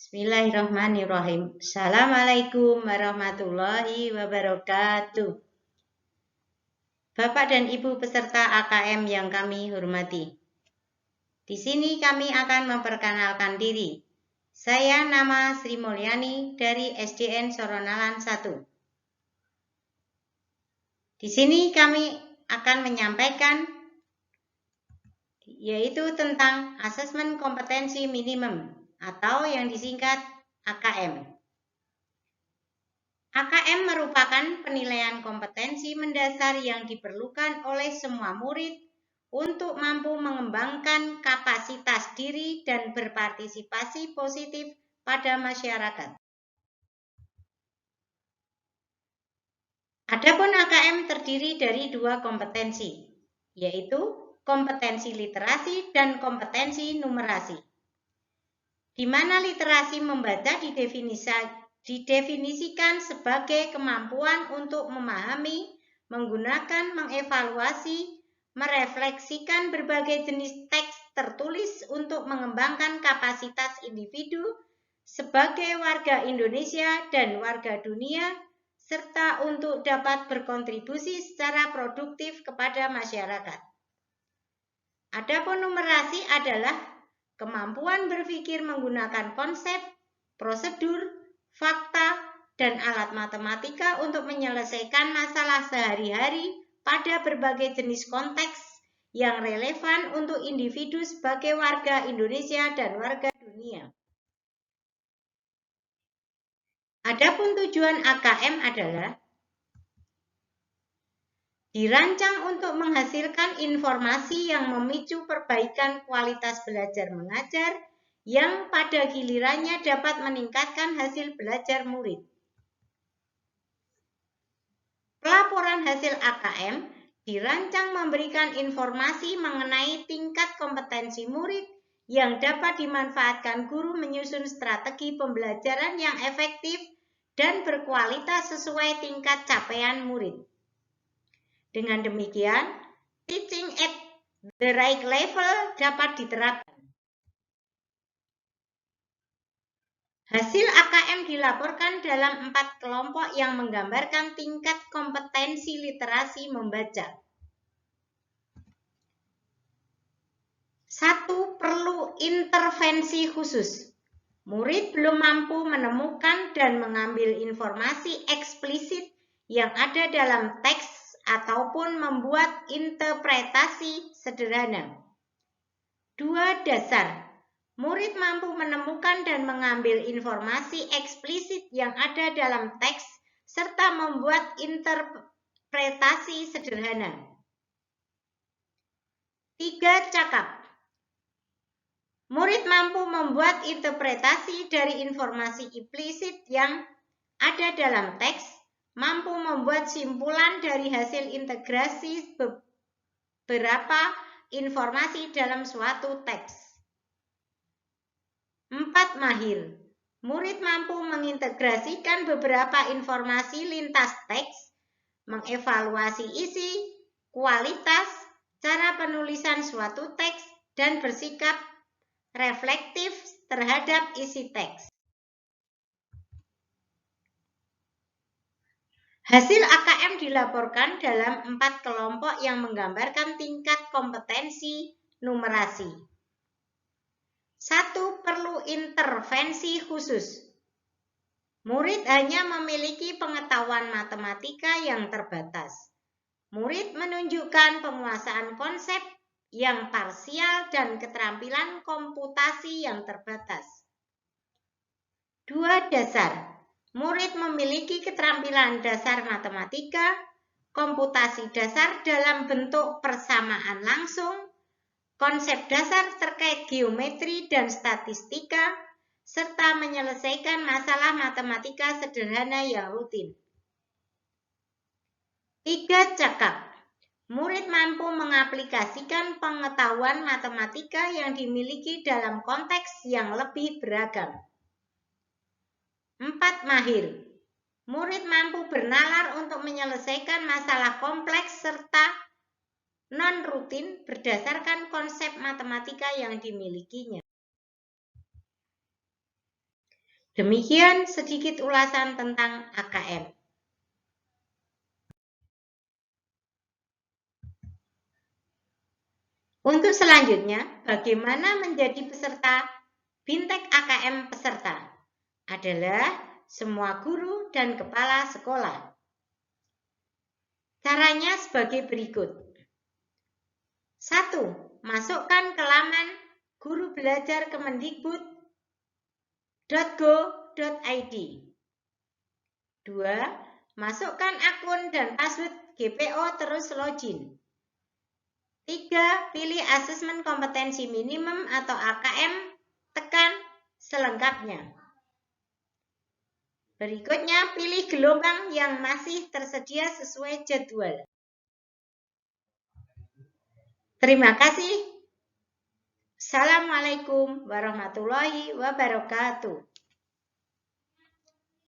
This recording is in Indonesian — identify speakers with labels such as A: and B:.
A: Bismillahirrahmanirrahim. Assalamualaikum warahmatullahi wabarakatuh. Bapak dan Ibu peserta AKM yang kami hormati. Di sini kami akan memperkenalkan diri. Saya nama Sri Mulyani dari SDN Soronalan 1. Di sini kami akan menyampaikan yaitu tentang asesmen kompetensi minimum atau yang disingkat AKM. AKM merupakan penilaian kompetensi mendasar yang diperlukan oleh semua murid untuk mampu mengembangkan kapasitas diri dan berpartisipasi positif pada masyarakat. Adapun AKM terdiri dari dua kompetensi, yaitu kompetensi literasi dan kompetensi numerasi. Di mana literasi membaca didefinisikan sebagai kemampuan untuk memahami, menggunakan, mengevaluasi, merefleksikan berbagai jenis teks tertulis untuk mengembangkan kapasitas individu sebagai warga Indonesia dan warga dunia, serta untuk dapat berkontribusi secara produktif kepada masyarakat. Adapun numerasi adalah kemampuan berpikir menggunakan konsep, prosedur, fakta, dan alat matematika untuk menyelesaikan masalah sehari-hari pada berbagai jenis konteks yang relevan untuk individu sebagai warga Indonesia dan warga dunia. Adapun tujuan AKM adalah dirancang untuk menghasilkan informasi yang memicu perbaikan kualitas belajar mengajar yang pada gilirannya dapat meningkatkan hasil belajar murid. Pelaporan hasil AKM dirancang memberikan informasi mengenai tingkat kompetensi murid yang dapat dimanfaatkan guru menyusun strategi pembelajaran yang efektif dan berkualitas sesuai tingkat capaian murid. Dengan demikian, teaching at the right level dapat diterapkan. Hasil AKM dilaporkan dalam 4 kelompok yang menggambarkan tingkat kompetensi literasi membaca. 1. Perlu intervensi khusus. Murid belum mampu menemukan dan mengambil informasi eksplisit yang ada dalam teks ataupun membuat interpretasi sederhana. 2. Dasar. Murid mampu menemukan dan mengambil informasi eksplisit yang ada dalam teks serta membuat interpretasi sederhana. 3. Cakap. Murid mampu membuat interpretasi dari informasi implisit yang ada dalam teks, mampu membuat simpulan dari hasil integrasi beberapa informasi dalam suatu teks. 4. Mahir. Murid mampu mengintegrasikan beberapa informasi lintas teks, mengevaluasi isi, kualitas, cara penulisan suatu teks, dan bersikap reflektif terhadap isi teks. Hasil AKM dilaporkan dalam 4 kelompok yang menggambarkan tingkat kompetensi numerasi. 1. Perlu intervensi khusus. Murid hanya memiliki pengetahuan matematika yang terbatas. Murid menunjukkan penguasaan konsep yang parsial dan keterampilan komputasi yang terbatas. 2. Dasar. Murid memiliki keterampilan dasar matematika, komputasi dasar dalam bentuk persamaan langsung, konsep dasar terkait geometri dan statistika, serta menyelesaikan masalah matematika sederhana yang rutin. 3. Cakap. Murid mampu mengaplikasikan pengetahuan matematika yang dimiliki dalam konteks yang lebih beragam. 4. Mahir. Murid mampu bernalar untuk menyelesaikan masalah kompleks serta non-rutin berdasarkan konsep matematika yang dimilikinya. Demikian sedikit ulasan tentang AKM. Untuk selanjutnya, bagaimana menjadi peserta Bintek AKM peserta? Adalah semua guru dan kepala sekolah. Caranya sebagai berikut. 1. Masukkan ke laman guru belajar kemendikbud.go.id. 2. Masukkan akun dan password GPO terus login. 3. Pilih asesmen kompetensi minimum atau AKM, tekan selengkapnya. Berikutnya, pilih gelombang yang masih tersedia sesuai jadwal. Terima kasih. Assalamualaikum warahmatullahi wabarakatuh.